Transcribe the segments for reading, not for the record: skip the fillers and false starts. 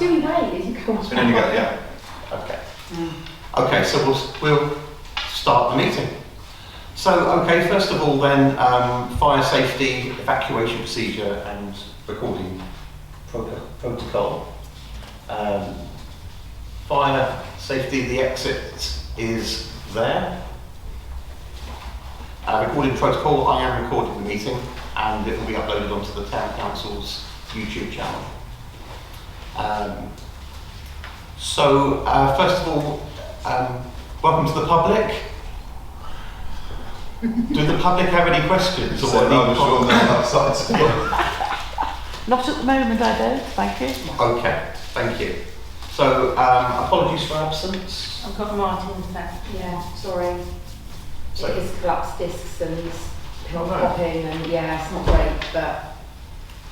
too late, as you go on. Then you go, yeah. Okay. Okay, so we'll start the meeting. So, okay, first of all then, fire safety, evacuation procedure and recording protocol. Fire safety, the exit is there. Recording protocol, I am recording the meeting and it will be uploaded onto the Town Council's YouTube channel. First of all, welcome to the public. Do the public have any questions? Not at the moment, I don't. Thank you. Okay, thank you. So, apologies for absence. I've got Martin, in fact, yeah, sorry. So- His collapsed discs and he's popping and yeah, it's not great, but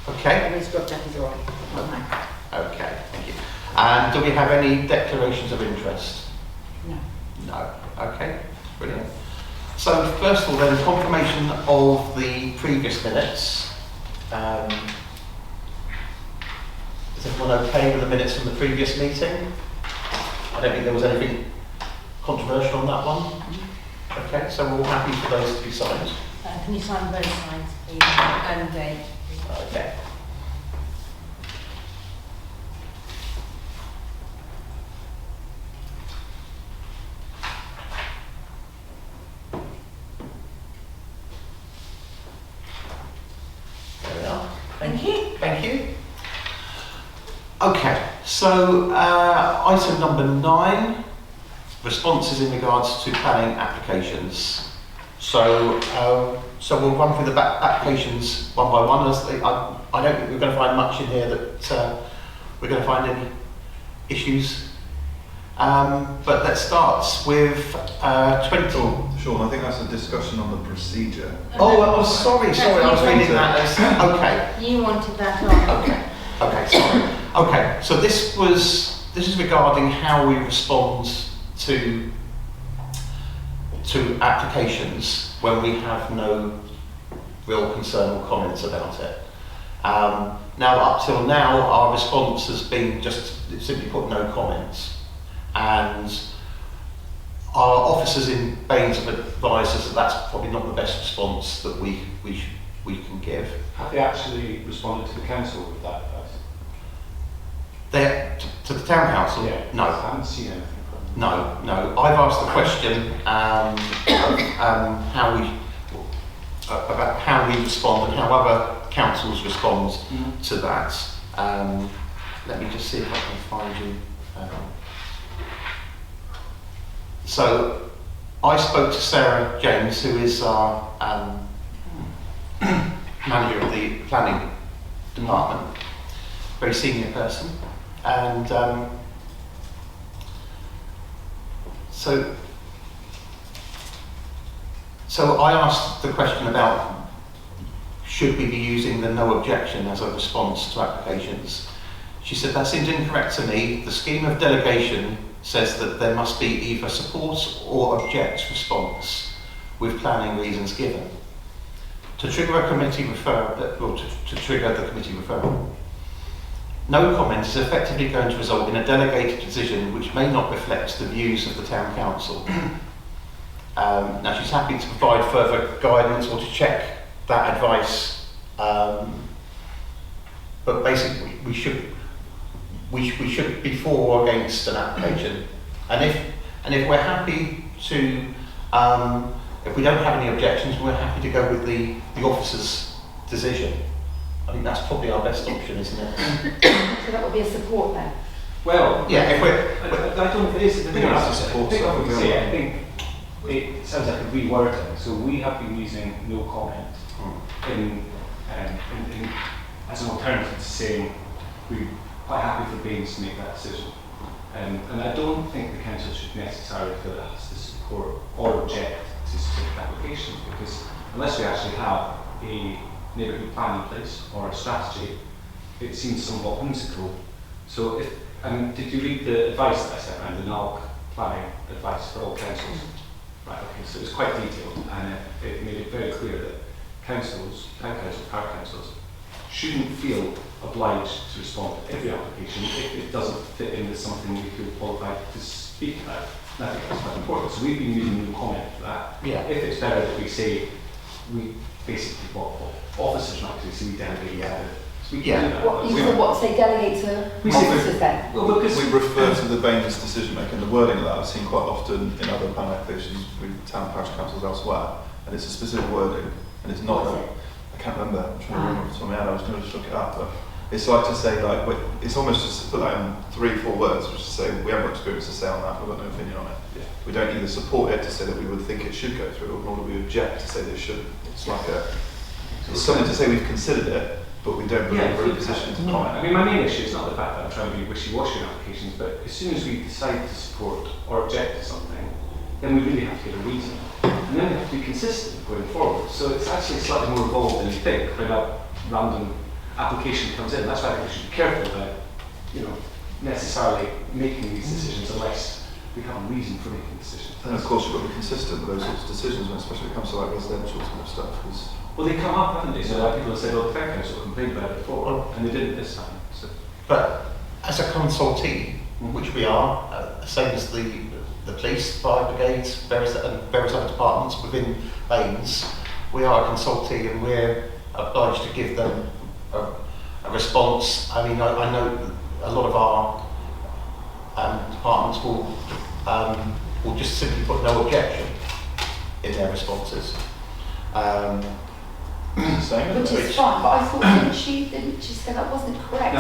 Okay, his drug death is alright. okay, thank you. And do we have any declarations of interest? No. No. Okay, brilliant. So first of all then, confirmation of the previous minutes. Is everyone okay with the minutes from the previous meeting? I don't think there was anything controversial on that one. Okay, so we're all happy for those to be signed. Can you sign both sides, please, and date? Okay. There we are. Thank you. Thank you. Okay, so item number 9, responses in regards to planning applications. So we'll run through the applications one by one. I don't think we're going to find much in here that we're going to find any issues. But let's start with 20. Sean, I think that's a discussion on the procedure. Oh, sorry, I was reading that as, okay. You wanted that on. Okay, sorry. Okay, so this is regarding how we respond to applications when we have no real concern or comments about it. Now, up till now, our response has been just simply put no comments, and our officers in Baines have advised us that that's probably not the best response that we can give. Have they actually responded to the council with that advice? To the Town Council? Yeah. No. I haven't seen anything from them. No. I've asked the question about how we respond and how other councils respond to that. Let me just see if I can find you. So I spoke to Sarah James, who is our manager of the planning department, very senior person, and so I asked the question about should we be using the no objection as a response to applications. She said that seems incorrect to me. The scheme of delegation says that there must be either support or object response with planning reasons given. To trigger a committee referral, or to trigger the committee referral. No comment is effectively going to result in a delegated decision which may not reflect the views of the Town Council. Now she's happy to provide further guidance or to check that advice, but basically we should be for or against an application, and if we're happy to, if we don't have any objections, we're happy to go with the officer's decision. I think that's probably our best option, isn't it? So that would be a support then? Well, Yeah, if I don't know if it is. I think that's a support stuff. I think it sounds like a rewording. So we have been using no comment in as an alternative to saying we're quite happy for Baines to make that decision. And I don't think the council should necessarily feel it has to support or object to specific applications, because unless we actually have a neighbourhood plan in place or a strategy, it seems somewhat whimsical. So did you read the advice that I sent around, the NALC planning advice for all councils? Right, okay, so it was quite detailed, and it made it very clear that councils, town councils, parish councils, shouldn't feel obliged to respond to every application if it doesn't fit in with something we feel qualified to speak about. And I think that's quite important. So we've been using no comment for that. Yeah. If it's better that we say, we basically, what officers might do, so we delegate so we can do that. What, you said what, say delegate to We say officers then? Well, because We refer to the Baines decision making. The wording of that I've seen quite often in other planning applications with town parish councils elsewhere, and it's a specific wording, and it's not. What is it? I can't remember. I'm trying to remember off the top of my head. I was going to just look it up, but it's like to say like it's almost just to put that in 3-4 words, which is to say we haven't got experience to say on that. We've got no opinion on it. Yeah. We don't either support it to say that we would think it should go through, nor do we object to say that it shouldn't. It's like it's something to say we've considered it, but we don't believe we're in a position to I comment. mean, my main issue is not the fact that I'm trying to be wishy-washy in applications, but as soon as we decide to support or object to something, then we really have to give a reason. And then we have to be consistent going forward. So it's actually slightly more involved than you think when a random application comes in. That's why I think we should be careful about, necessarily making these decisions unless we have a reason for making decisions. And of course, you've got to be consistent with those sorts of decisions, especially when it comes to like residential kind of stuff. Because Well, they come up, haven't they? So a lot of people have said, the Fair Council complained about it before, and they didn't this time. So. But as a consultee, which we are, same as the police, fire brigades, various other departments within Baines, we are a consultee and we're obliged to give them a response. I mean, I know a lot of our departments will just simply put no objection in their responses. Which is fine, but I thought, didn't she say that wasn't correct?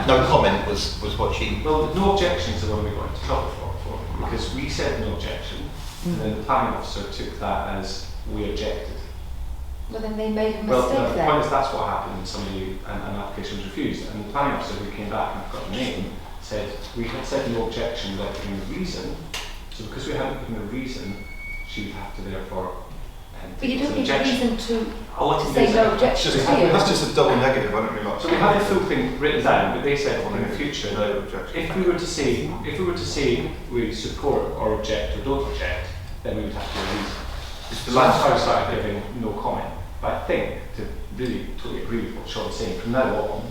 No comment was what she. Well, no objections are when we got into trouble for because we said no objection, and then the planning officer took that as we objected. Well, then they made a Well, mistake no, the there. point is that's what happened when somebody, an application was refused, and the planning officer who came back and I've got the name, said, we had said no objection without giving a reason, so because we hadn't given a reason, she would have to therefore But you take don't an need a objection. reason I'll let to you say do no that. objection Just, to you. that's just a double negative. I don't really like. So we have the full thing written down, but they said in the future No that objection. if we were to say we support or object or don't object, then we would have to give a reason. It's So the that's why I last started giving no comment. But I think, to really totally agree with what Sean's saying, from now on,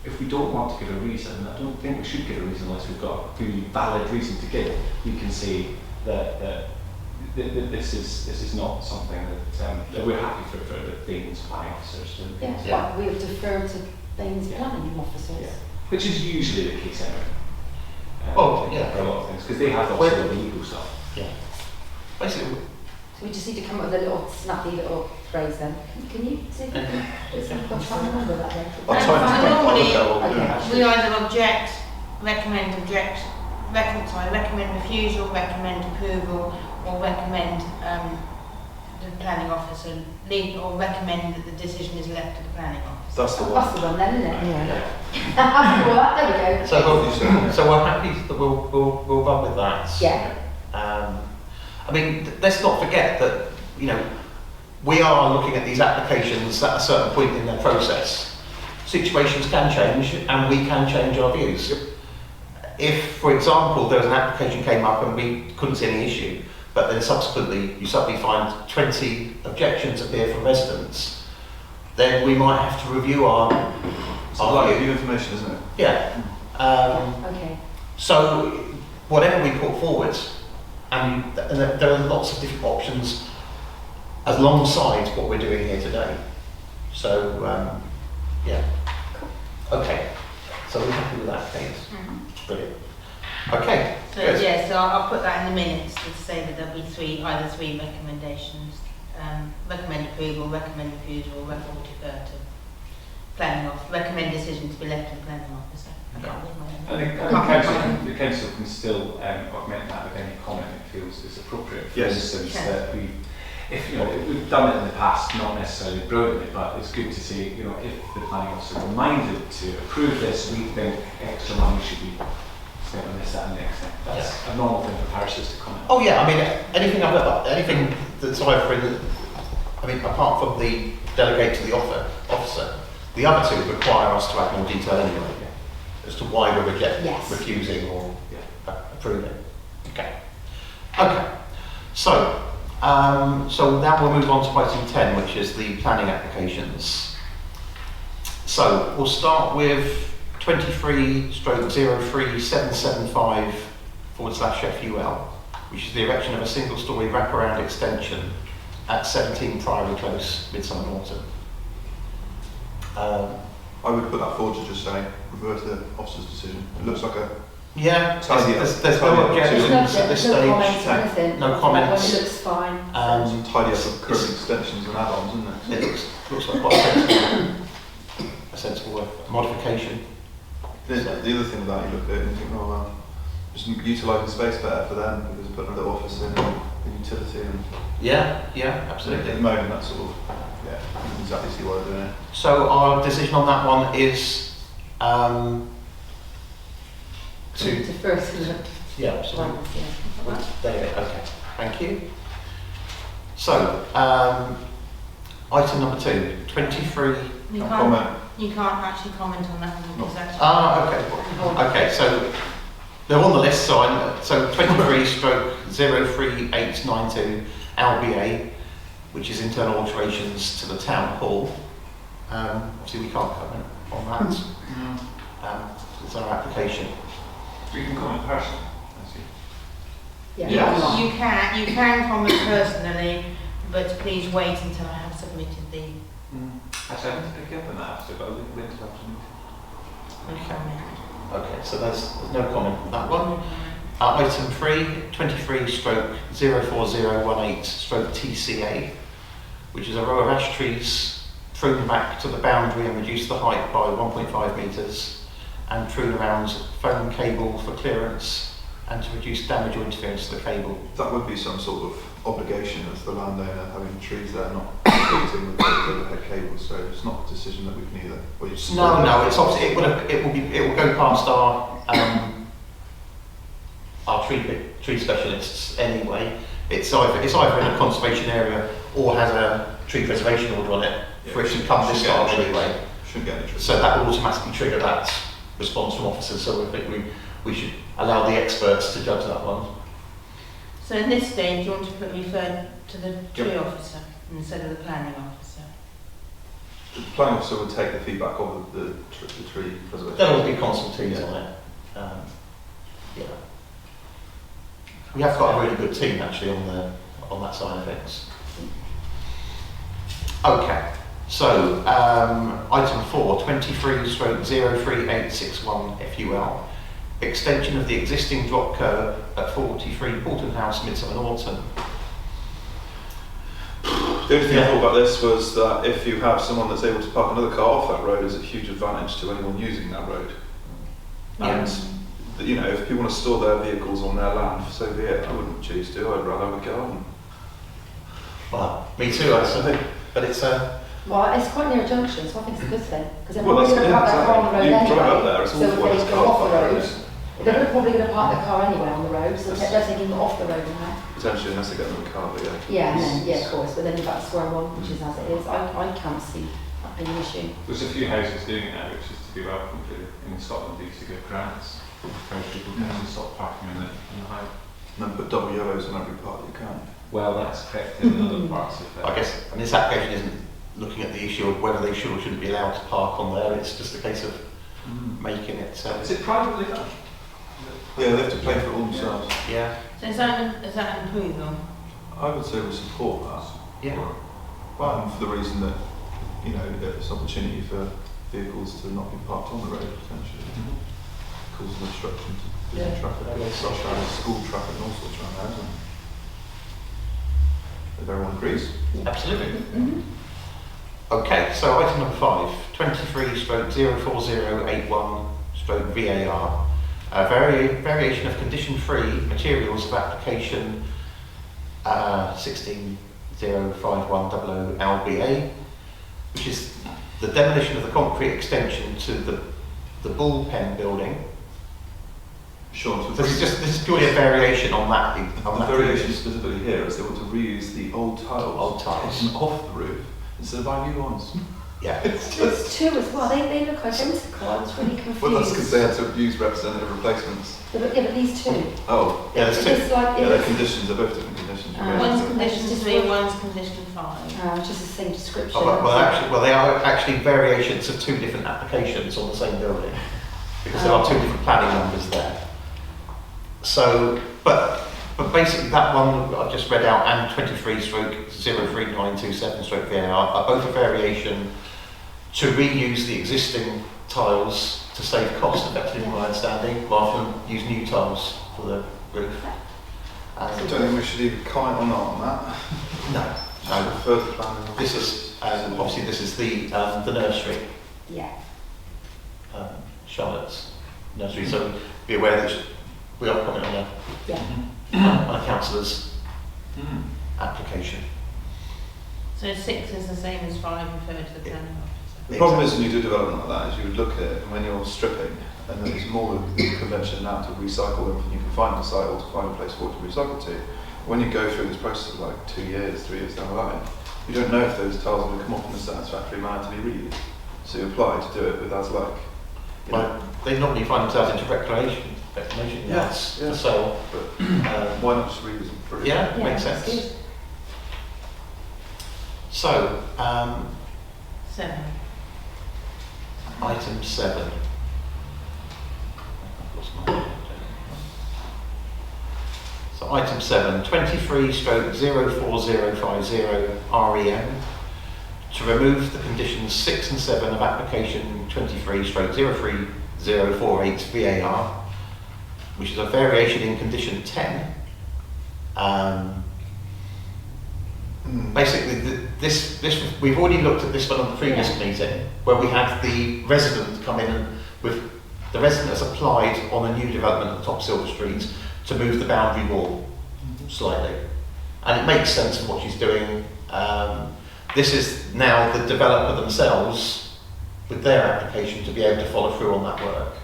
if we don't want to give a reason, I don't think we should give a reason unless we've got a really valid reason to give. We can say that this is not something that we're happy for the Baines planning officers to do. Yes, Yeah. but we have deferred to Baines planning officers. Yeah. Which is usually the case anyway. Yeah. For a lot of things, because they have also the legal stuff. Yeah. Basically, So we just need to come up with a little snappy little phrase then. Can you see if you can do something? I'm trying to remember that then. I'll try and Normally, Okay. we either object, recommend refusal, recommend approval, or recommend the planning officer leave, or recommend that the decision is left to the planning officer. That's the one. That's the one then, isn't it? Yeah. After all that, there we go. so we're happy that we'll run with that. Yeah. I mean, let's not forget that, we are looking at these applications at a certain point in their process. Situations can change and we can change our views. If, for example, there was an application came up and we couldn't see any issue, but then subsequently you suddenly find 20 objections appear from residents, then we might have to review our It's a lot of view. new information, isn't it? Yeah. Okay. So whatever we put forward, and there are lots of different options alongside what we're doing here today. So yeah. Okay. So we're happy with that, Kate. Brilliant. Okay. So Good. yeah, so I'll put that in the minutes to say that there'll be either three recommendations. Recommend approval, recommend refusal, or defer to planning officer. Recommend decision to be left to the planning officer. I can't read my own. I think the council can still augment that with any comment it feels is appropriate. For Yes. instance, Yeah. that we've done it in the past, not necessarily brilliantly, but it's good to say, if the planning officer reminded to approve this, we think extra money should be spent on this, that, and the next thing. That's a normal thing for parishes to comment. Oh yeah, I mean, anything that's either apart from the delegate to the officer, the other two require us to add more detail anyway as to why we're Yes. refusing or Yeah. approving. Okay. So now we'll move on to item 10, which is the planning applications. So we'll start with 23/03775/FUL, which is the erection of a single-storey wraparound extension at 17 Priory Close, Midsummer Norton. I would put that forward to just say, revert the officer's decision. It looks like a Yeah, Tidy up. there's Tidy no up. objections There's at this no stage. comments or anything. No comments. It looks fine. tidy up of current extensions and add-ons, isn't it? It looks like quite a sensible modification. The other thing with that, you look at it and you think, oh well, just utilising space better for them because they're putting a little office in, the utility, and Yeah, at absolutely. the moment that sort of, you can exactly see why they're doing it. So our decision on that one is To first look. yeah, absolutely. Yeah. David, okay, thank you. So, item number 2, 23. You No can't, comment. you can't actually comment on that one because that's... Okay. Okay, so they're on the list, so 23/03892 LBA, which is internal alterations to the town hall. Obviously we can't comment on that. It's our application. We can comment personally. Yeah. You can comment personally, but please wait until I have submitted the Actually, I want to pick up on that after, but I'll leave it to afternoon. comment. Okay, so there's no comment on that one. Item 3, 23/04018/TCA, which is a row of ash trees pruned back to the boundary and reduce the height by 1.5 metres, and prune around foam cable for clearance and to reduce damage or interference to the cable. That would be some sort of obligation as the landowner having trees there, not competing with the overhead cables. So it's not a decision that we can either. No, it's obviously it will go past our tree specialists anyway. It's either in a conservation area or has a tree preservation order on it for it to come this far anyway. Shouldn't get any trees. So that will automatically trigger that response from officers. So I think we should allow the experts to judge that one. So in this stage, you want to refer to the tree Yep. officer instead of the planning officer. The planning officer would take the feedback of the tree preservation. There will be consultees on it. Yeah. We have got a really good team actually on that side of things. Okay, so item 4, 23/03861 FUL, extension of the existing drop curb at 43 Porton House, Midsummer Norton. The only thing I thought about this was that if you have someone that's able to park another car off that road, is a huge advantage to anyone using that road. And you know, if people want to store their vehicles on their land, so be it. I wouldn't choose to. I'd rather have a garden. Well, me too, I suppose. But it's Well, it's quite near a junction, so I think it's a good thing. Because they're Well, probably that's going to park their car on the road You anyway. drive up there, it's so awful if when they it's go car off the park, road, isn't it? they're probably going to park their car anyway on the road, so they're taking them off the road now. Potentially, unless they get another car, but yeah. Yeah, and then, yeah, of course, but then you've got square one, which is as it is. I can't see that being an issue. There's a few houses doing it now, which is to be welcomed to. In Scotland, they used to give grants to encourage people to actually stop parking on the highway. And then put double yellows on every part you can. Well, that's affected in other parts of I guess, and this application isn't looking at the issue of whether they should or shouldn't be allowed to park on there. It's just a case of making it. Is it privately done? Yeah, they have to pay for it all themselves. Yeah. So is that an approval? I would say we support that. Yeah. Well, for the reason that, you know, there's opportunity for vehicles to not be parked on the road, potentially. Cause an obstruction to traffic, rush hour, school traffic and all sorts around there, isn't it? If everyone agrees. Absolutely. Okay, so item number 5, 23/04081/VAR, variation of condition-free materials of application 16/05100 LBA, which is the demolition of the concrete extension to the bullpen building. Sean, so This is purely a variation on that. the variation specifically here is they want to reuse the old tiles. Old tiles. Taken off the roof instead of buying new ones. Yeah. It's two as well. They look identical. So I was really confused. Well, that's because they had to use representative replacements. Yeah, but these two. Oh, Yeah, there's two. It's like, yeah, they're it's conditions, they're both different conditions. Oh. really. One's So- condition 3, one's condition 5. just the same description. Oh, well, they are actually variations of two different applications on the same building, because there are two different planning numbers there. So, but basically that one I've just read out and 23/03927/VAR are both a variation to reuse the existing tiles to save cost, effectively, in my understanding, rather than use new tiles for the roof. I don't think we should even comment on that. No, Just no. refer to planning. This is obviously this is the nursery. Yeah. Charlotte's nursery, so be aware that we are commenting on Yeah. a councillor's Mm. application. So 6 is the same as 5 referred to the planning officer. The problem is when you do development like that, is you would look at it and when you're stripping, and then it's more the convention now to recycle everything you can find on site or to find a place for it to recycle to. When you go through this process of like 2 years, 3 years down the line, you don't know if those tiles are going to come off in a satisfactory manner to be reused. So you apply to do it with as like. You know, Well, they normally find themselves into reclamation yards Yeah, yeah. for sale. but why not just reuse them for it? Yeah, Yeah, makes that's sense. good. So, 7. item 7. I've lost my agenda. So item 7, 23/04050 REM, to remove the conditions 6 and 7 of application 23/03048 VAR, which is a variation in condition 10. Basically, this we've already looked at this one on the previous Yeah. meeting, where we had the resident come in and the resident has applied on a new development at the top Silver Street to move the boundary wall slightly, and it makes sense of what she's doing. This is now the developer themselves with their application to be able to follow through on that work.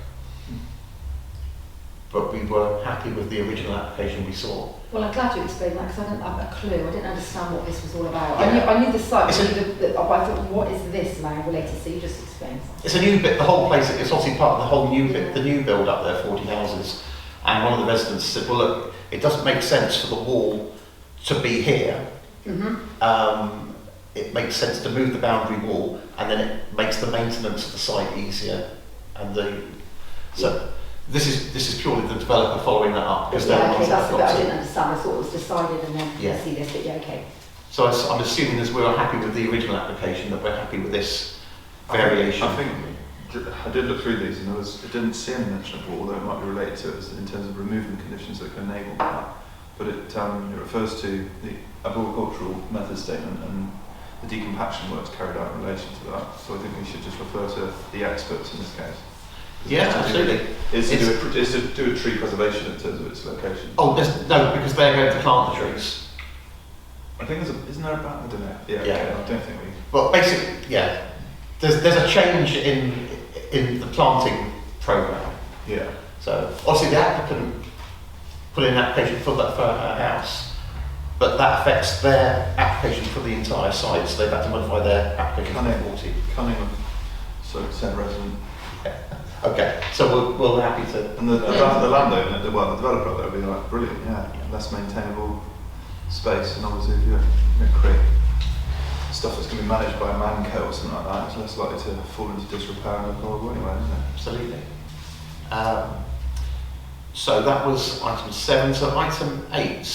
But we were happy with the original application we saw. Well, I'm glad you explained that because I didn't have a clue. I didn't understand what this was all about. Yeah. I knew the site, It's but I thought, what is this now related? So you just explained. It's a new bit, the whole place, it's obviously part of the whole new bit, the new build up there, 40 houses. And one of the residents said, well look, it doesn't make sense for the wall to be here. Mm-hmm. It makes sense to move the boundary wall, and then it makes the maintenance of the site easier. And so this is purely the developer following that up, because they're the Yeah, okay, ones that that's the have bit I got didn't to. understand. I thought it was decided and then Yeah. see this, but yeah, okay. So I'm assuming as we're happy with the original application, that we're happy with this variation. I think I did look through these and it didn't see any mention of wall, although it might be related to it in terms of removing conditions that can enable that. But it refers to the arboricultural method statement and the decompaction works carried out in relation to that. So I think we should just refer to the experts in this case. Yeah, absolutely. Is to do a tree preservation in terms of its location. Oh, no, because they're going to plant the trees. I think isn't there a ban? I don't know. Yeah, Yeah. okay, I don't think we. Well, basically, yeah. There's a change in the planting programme. Yeah. So obviously the applicant put in an application for that for a house, but that affects their application for the entire site. So they've had to modify their application for 40. Cunningham, so said resident. Okay, so we're happy to. And the landowner, the developer up there will be like, brilliant, yeah, less maintainable space, and obviously if you create stuff that's going to be managed by a manco or something like that, it's less likely to fall into disrepair and go away anyway, isn't it? Absolutely. So that was item 7. So item 8,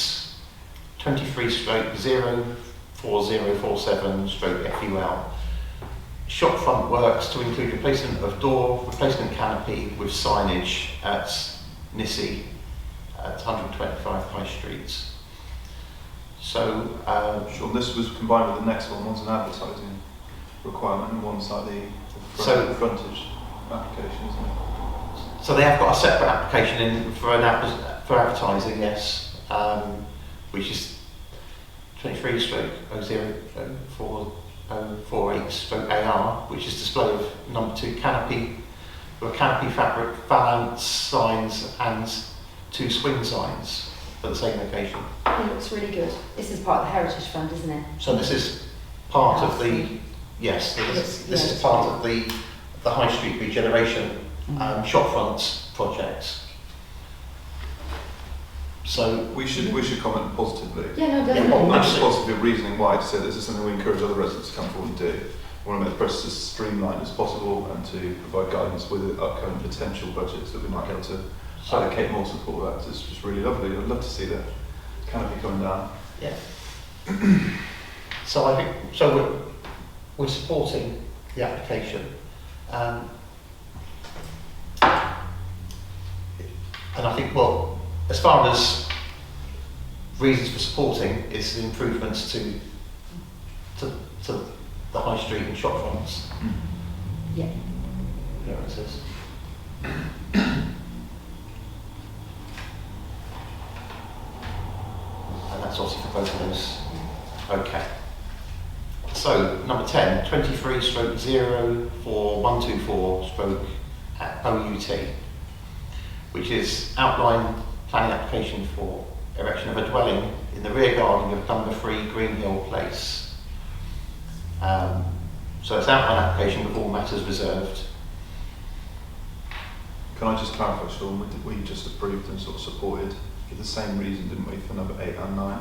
23/04047/FUL. Shopfront works to include replacement of door, replacement canopy with signage at Nissy at 125 High Street. So, Sure, this was combined with the next one, one's an advertising requirement and one's like the frontage application, isn't it? so they have got a separate application in for advertising, yes, which is 23/00448/AR, which is display of number 2 canopy, with a canopy fabric, phalanx signs and 2 swing signs at the same location. It looks really good. This is part of the Heritage Fund, isn't it? So this is part of the, yes, this is part of the the High Street regeneration shopfront project. So We should comment positively. Yeah, no, Yeah, definitely. Not just positive reasoning why to say this is something we encourage other residents to come forward and do. We want to make the process as streamlined as possible and to provide guidance with upcoming potential budgets that we might be able to allocate more support. It's just really lovely. I'd love to see the canopy coming down. yeah. So I think we're supporting the application, and I think as far as reasons for supporting is the improvements to the high street and shop fronts. Yeah. There it says. And that's obviously for both of those. Okay. So, number 10, 23/04124/OUT, which is outline planning application for erection of a dwelling in the rear garden of number 3 Greenhill Place. So it's outline application with all matters reserved. Can I just clarify, Sean, we just approved and sort of supported for the same reason, didn't we, for number 8 and 9?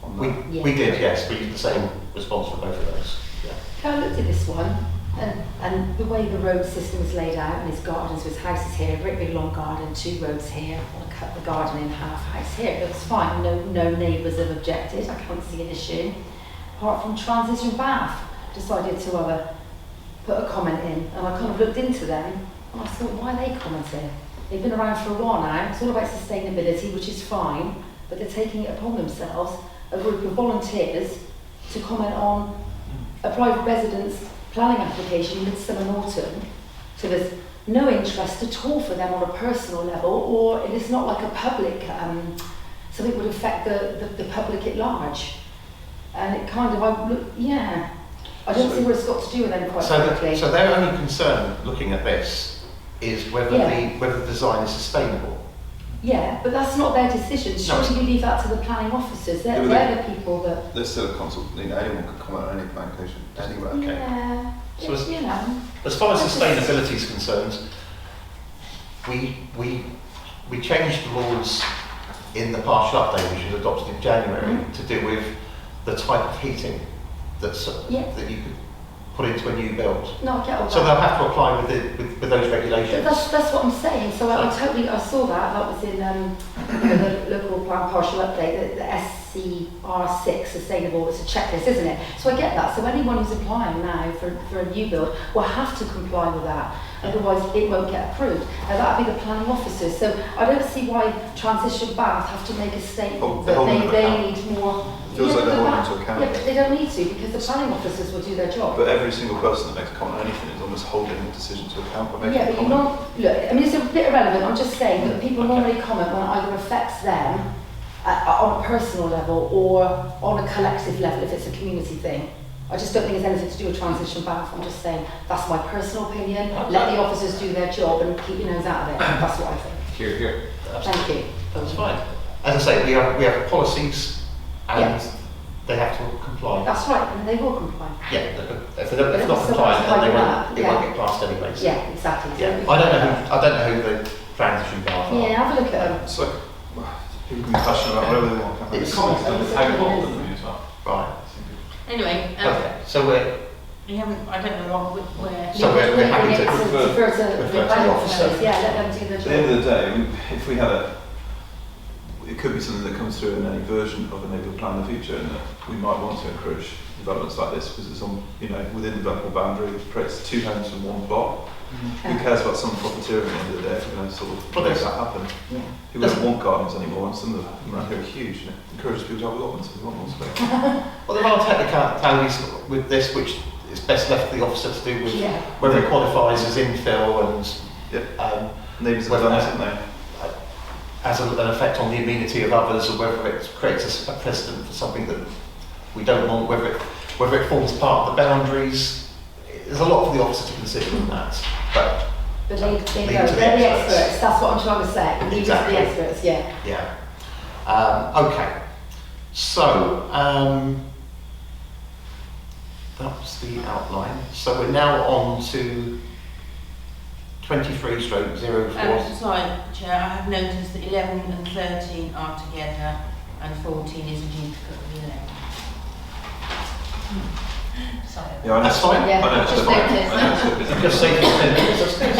On that? We did, yes, we used the same response for both of those. Yeah. I looked at this one, and the way the road system is laid out, and his gardens with houses here, a great big long garden, 2 roads here, want to cut the garden in half, house here, it looks fine, no neighbours have objected, I can't see an issue. Apart from Transition Bath decided to put a comment in, and I kind of looked into them, and I thought, why are they commenting? They've been around for a while now, it's all about sustainability, which is fine, but they're taking it upon themselves, a group of volunteers, to comment on a private residence planning application midsummer and autumn. So there's no interest at all for them on a personal level, or it is not like a public, something would affect the public at large. And it kind of, I don't see what it's got to do with them quite frankly. So their only concern looking at this is whether whether the design is sustainable. Yeah, but that's not their decision. No. Surely you leave that to the planning officers. They're the people that. There's still a consult, anyone can comment on any planning application anywhere. Okay. Yeah. So it's, you know. As far as sustainability is concerned, we changed the laws in the partial update, which was adopted in January, to do with the type of heating that you could put into a new build. No, I get all So that. they'll have to apply with those regulations. That's what I'm saying. So I saw that. That was in the local plan partial update, the SCR6 sustainable. It's a checklist, isn't it? So I get that. So anyone who's applying now for a new build will have to comply with that. Otherwise, it won't get approved. And that would be the planning officers. So I don't see why Transition Bath have to make a statement that they need more. Feels like they're holding to account. Yeah, but they don't need to because the planning officers will do their job. But every single person that makes a comment on anything is almost holding the decision to account by making Yeah, a but you comment. look, I mean, it's a bit irrelevant. I'm just saying that people normally comment when it either affects them on a personal level or on a collective level if it's a community thing. I just don't think it's anything to do with Transition Bath. I'm just saying that's my personal opinion. Let the officers do their job and keep your nose out of it. That's what I think. Here. Thank you. That's fine. As I say, we have policies and they have to comply. That's right, and they will comply. Yeah, if But they're if not it's compliant, then something like it that, won't get passed anyway. So. Yeah, exactly. Yeah. So I don't know who the Transition Bath are. Yeah, have a look at them. So, people can be passionate about whatever they want. can't they? It's Comments on the It's town hall, okay. doesn't it, as well? Right. Anyway, Okay. So we're we haven't, I don't know where. So we're happy to defer to refer the to planning the officers. officer. Yeah, let them do their At job. the end of the day, if we had it could be something that comes through in any version of a neighbourhood plan in the future, and that we might want to encourage developments like this because it's on, within the developable boundary, it creates 2 homes in one block. Who cares about some profiteering at the end of the day if we're going to sort of make that happen? People don't want gardens anymore, and some of them around here are huge, and it encourages people to have allotments if they want more space. well, there are technicalities with this which is best left for the officer to do with whether it qualifies as infill and Neighbours have whether done this, that haven't they? has an effect on the amenity of others, or whether it creates a precedent for something that we don't want, whether it forms part of the boundaries. There's a lot for the officer to consider in that. But they know, leave they're it the to the experts. experts. That's what I'm trying to say. Leave it to Exactly. the experts, yeah. Okay. So that was the outline. So we're now on to 23 stroke 04. Sorry, Chair, I have noticed that 11 and 13 are together and 14 is a duplicate of 11. Sorry. Yeah, I know. That's fine. Yeah, I know it's just the point. noticed. I know it's the business. Just say for 10 minutes, that's good.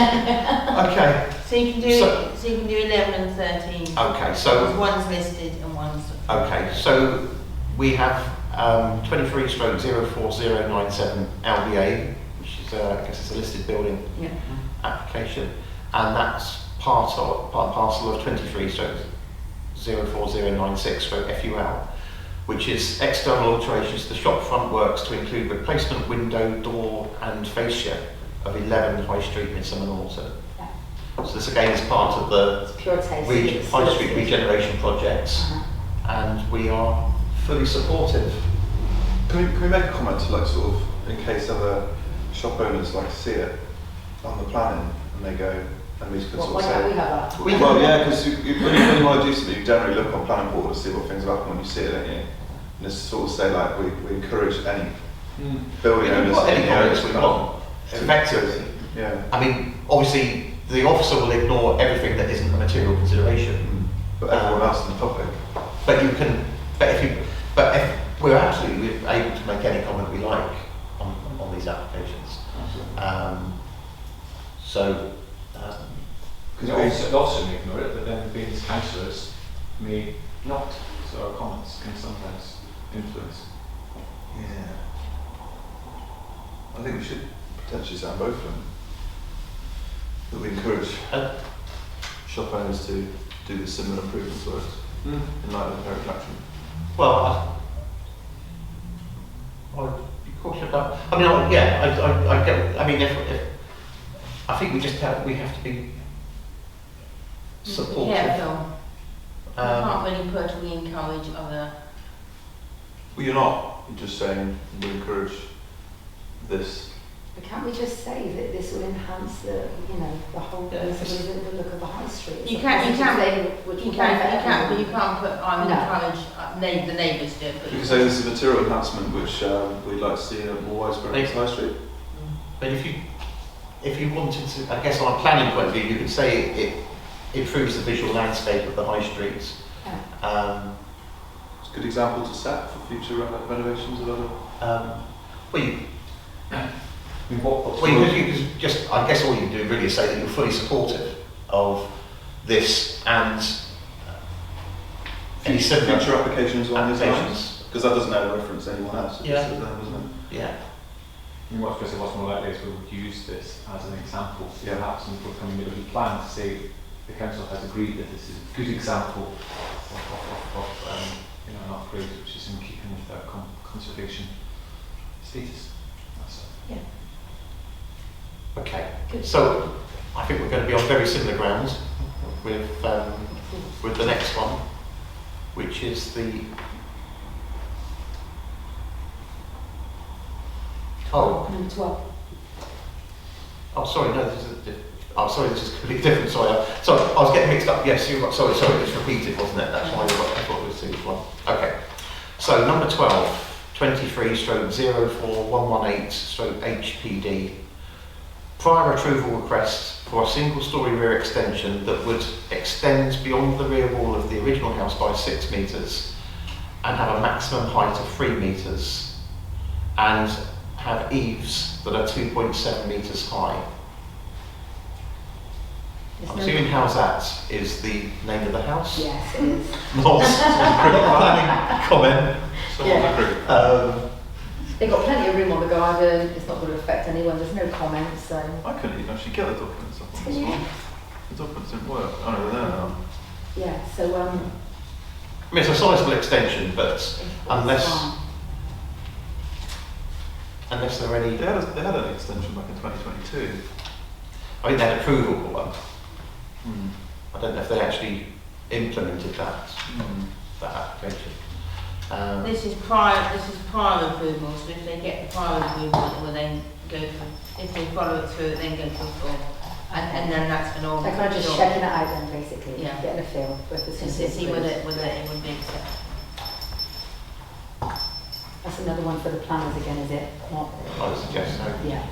Okay, So you can do So- you can do 11 and 13. okay, So so one's listed and one's okay, so we have 23 stroke 04097 LBA, which is I guess it's a listed building Yeah. application, and that's part and parcel of 23 stroke 04096 stroke FUL, which is external alterations to the shop front works to include replacement window, door and fascia of 11 High Street, Midsummer Norton. Yeah. So this again is part of the It's pure taste. High Street regeneration projects, Uh-huh. and we are fully supportive. Can we make a comment to like sort of in case other shop owners like see it on the planning and they go and we could Well, sort why of can't we say. have that? Well, yeah, because when you want to do something, you generally look on planning board to see what things have happened when you see it, don't you? And just sort of say like we encourage any We building can owners put in any the area comments to we come. want, effectively. Yeah. I mean, obviously, the officer will ignore everything that isn't a material consideration. But everyone else in the public. But you can, but if we're absolutely able to make any comment we like on these applications. Because the officer may ignore it, but then being as councillors may not. So our comments can sometimes influence. Yeah. I think we should potentially sound both of them. That we encourage shop owners to do the similar improvements works in light of the Heritage Action. Well, I'd be cautious about. I mean, I get. I mean, if I think we have to be supportive. Careful. You Um, can't really put we encourage other. Well, you're not. You're just saying we encourage this. But can't we just say that this will enhance the whole visibility, the look of the high street? You can't put I will No. encourage the neighbours to do it. But You can say this is a material enhancement which we'd like to see more widespread on High Street. But if you wanted to, I guess on a planning point of view, you could say it improves the visual landscape of the high streets. It's a good example to set for future renovations of other. Well, you could just, I guess all you can do really is say that you're fully supportive of this and any similar future applications on these lines. applications. Because that doesn't ever reference anyone else. It Yeah. just says them, doesn't it? Yeah. What's more likely is we would use this as an example, Yeah. perhaps in the forthcoming middle plan to say the council has agreed that this is a good example of an upgrade which is in keeping with our conservation status. That's it. Okay. So I think we're going to be on very similar grounds with the next one, which is the Number 12. this is completely different. Sorry, I was getting mixed up. Yes, you're right. Sorry, it's repeated, wasn't it? That's why I thought it was the one. Okay. So number 12, 23 stroke 04118 stroke HPD. Prior approval request for a single-storey rear extension that would extend beyond the rear wall of the original house by 6 metres and have a maximum height of 3 metres and have eaves that are 2.7 metres high. I'm assuming How's That is the name of the house? Yes, it is. Not planning comment. Someone Yeah. agree. They've got plenty of room on the garden. It's not going to affect anyone. There's no comments, so. I couldn't even actually get the documents up on Can this you? one. The documents didn't work. Oh no, they're there now. Yeah. So I mean, it's a sizable extension, but unless there are any, They had an extension back in 2022. I think they had approval for one. I don't know if they actually implemented that application. This is prior approval, so if they get the prior approval, it will then go for, if they follow it through, then go for full. And then that's an all. they're kind of just checking it out then, basically. Yeah. Getting a feel for if To it's see whether it would be accepted. That's another one for the planners again, is it? Not. I would suggest so. Yeah.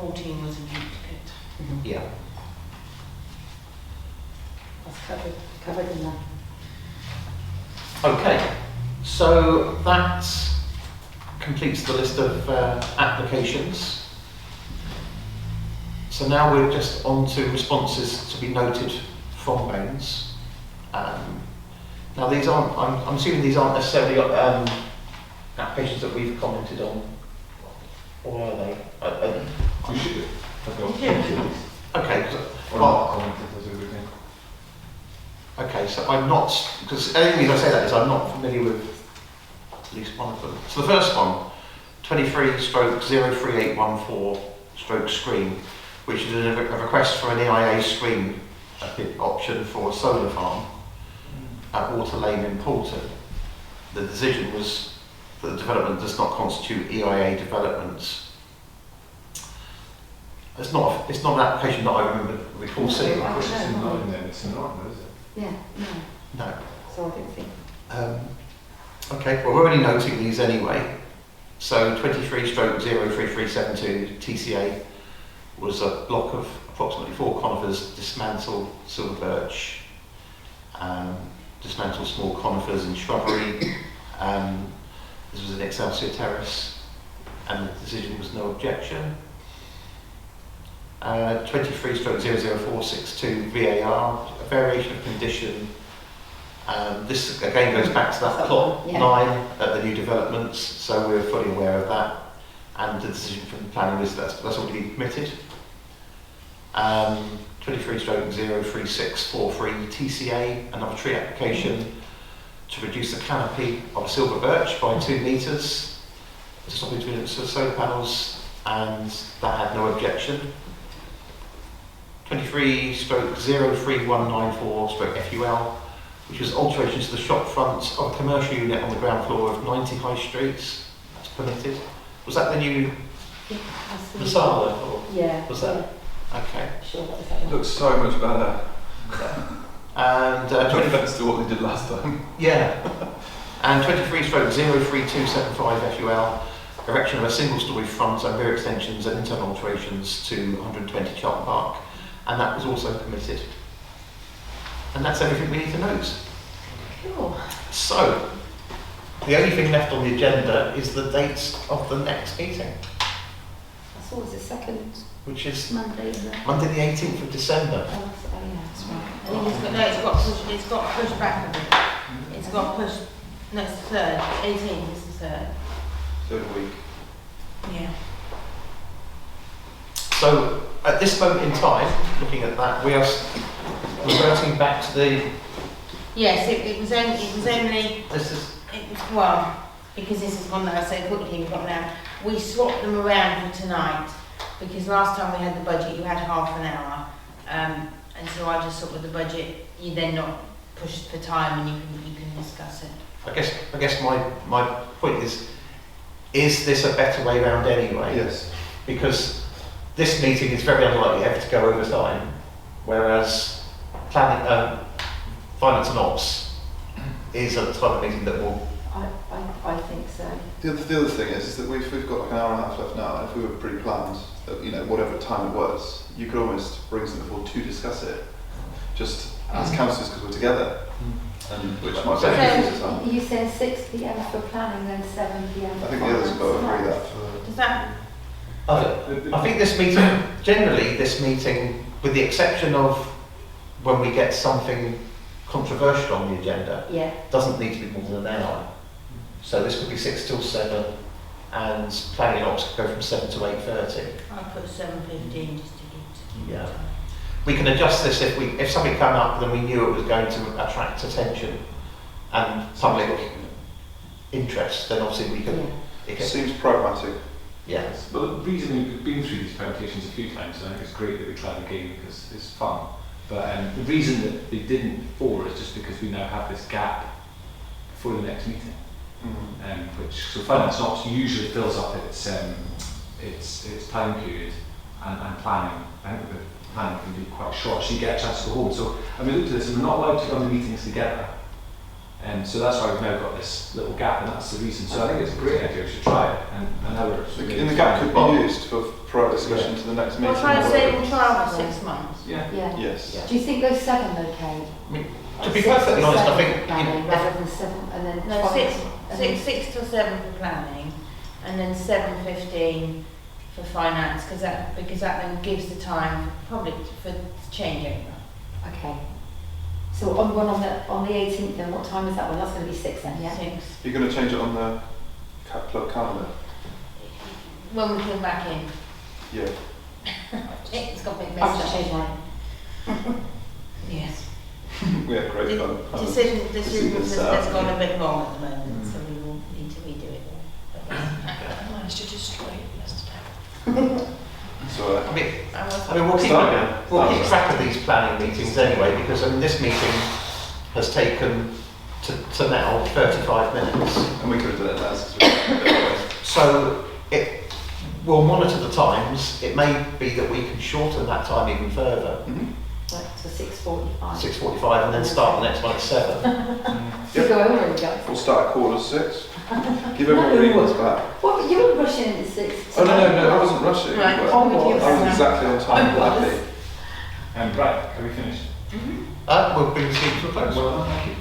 14 was a duplicate. Yeah. That's covered in that. Okay, so that completes the list of applications. So now we're just on to responses to be noted from Bones. Now these aren't, I'm assuming these aren't necessarily applications that we've commented on, or are they? We should. Okay, Or well, not commented as everything. okay, so I'm not, because the only reason I say that is I'm not familiar with at least one of them. So the first one, 23/03814/screen, which is a request for an EIA screen option for a solar farm at Water Lane in Poulton. The decision was that the development does not constitute EIA development. It's not an application that I recall seeing. I don't It's know. not in there, it's not, is it? Yeah, no. No. So I don't think. Okay, well we're already noting these anyway. So 23/03372 TCA was a block of approximately 4 conifers, dismantle silver birch, dismantle small conifers and shrubbery. This was an Excelsior terrace, and the decision was no objection. 23/00462 VAR, a variation of condition. This again goes back to that plot 9 at the new developments, so we're fully aware of that. And the decision from the planning was that's already been permitted. 23/03643 TCA, another tree application to reduce the canopy of a silver birch by 2 metres to stop interference with solar panels, and that had no objection. 23/03194/FUL, which was alterations to the shop front of a commercial unit on the ground floor of 90 High Street. That's permitted. Was that the new Masala? Or Yeah. was that? Okay. Sure, that was that It one. looks so much better. And No offence to what they did last time. yeah. And 23/03275 FUL, erection of a single-storey front and rear extensions and internal alterations to 120 Charlton Park, and that was also permitted. And that's everything we need to note. Cool. So, the only thing left on the agenda is the dates of the next meeting, That's always the second which is Monday, isn't it? Monday the 18th of December. Oh, yeah, that's right. I think it's got pushed back a bit. It's got pushed, no, it's the 3rd, 18th is the 3rd. Third week. Yeah. So, at this moment in time, looking at that, we are reverting back to the, Yes, it was only, this is, well, because this has gone now so quickly, we've got now, we swapped them around for tonight, because last time we had the budget, you had half an hour, and so I just thought with the budget, you then not pushed for time and you can discuss it. I guess my point is this a better way round anyway? Yes. Because this meeting is very unlikely ever to go over time, whereas planning, finance and ops is a type of meeting that will. I think so. The other thing is that we've got like an hour and a half left now, and if we were pre-planned, whatever time it was, you could almost bring something forward to discuss it, just as councillors because we're together, and which might So benefit us time. you said 6 p.m. for planning, then 7 p.m. I think the others have got to agree that. Does that, I think this meeting, generally this meeting, with the exception of when we get something controversial on the agenda, Yeah. doesn't need to be more than an hour. So this would be 6 till 7, and planning and ops could go from 7 to 8:30. I put 7:15 just to keep Yeah. We can adjust this if something came up, then we knew it was going to attract attention and public interest. Then obviously we could. Yeah. It could Seems pragmatic. yeah. But the reason we've been through these presentations a few times, and I think it's great that we tried again because it's fun. But the reason that they didn't before is just because we now have this gap before the next meeting, which so finance and ops usually fills up its time period and planning. I think the planning can be quite short, so you get a chance to go home. So we looked at this, and we're not allowed to run the meetings together, and so that's why we've now got this little gap, and that's the reason. So I think it's a great idea. We should try it, and now we're And the gap could be used for prior discussion to the next meeting. We'll try and or say whatever. we'll trial for 6 months. Yeah. Yeah. Yes. Do you think those 7 okay? I mean, to be perfectly honest, I think Planning, rather than 7 and then No, 12 six, and then- 6 till 7 for planning, and then 7:15 for finance, because that then gives the time probably for changeover. Okay. So on one on the 18th, then what time is that one? That's going to be 6 then, yeah? 6. You're going to change it on the club calendar? When we come back in, Yeah. it's got a bit I've messed just up. changed mine. Yes. We had great fun. Decisions Set up. has gone a bit wrong at the moment, so we will need to redo it all. I managed to destroy it yesterday. So, I mean, I was- we'll keep, Start again. we'll keep track of these planning meetings anyway, because I mean, this meeting has taken to now 35 minutes. and we could have done it last. 'cause So we'll monitor the times. It may be that we can shorten that time even further, Right, so 6:45. 6:45, and then start the next one at 7. You go over it, guys. We'll start at 6:15. Give everyone readings back. What, you were rushing into 6. Oh no, I wasn't rushing. Right, but on with you. I was exactly on time. I was. Happy. Right, are we finished? We'll bring this meeting to a close. Well, thank you.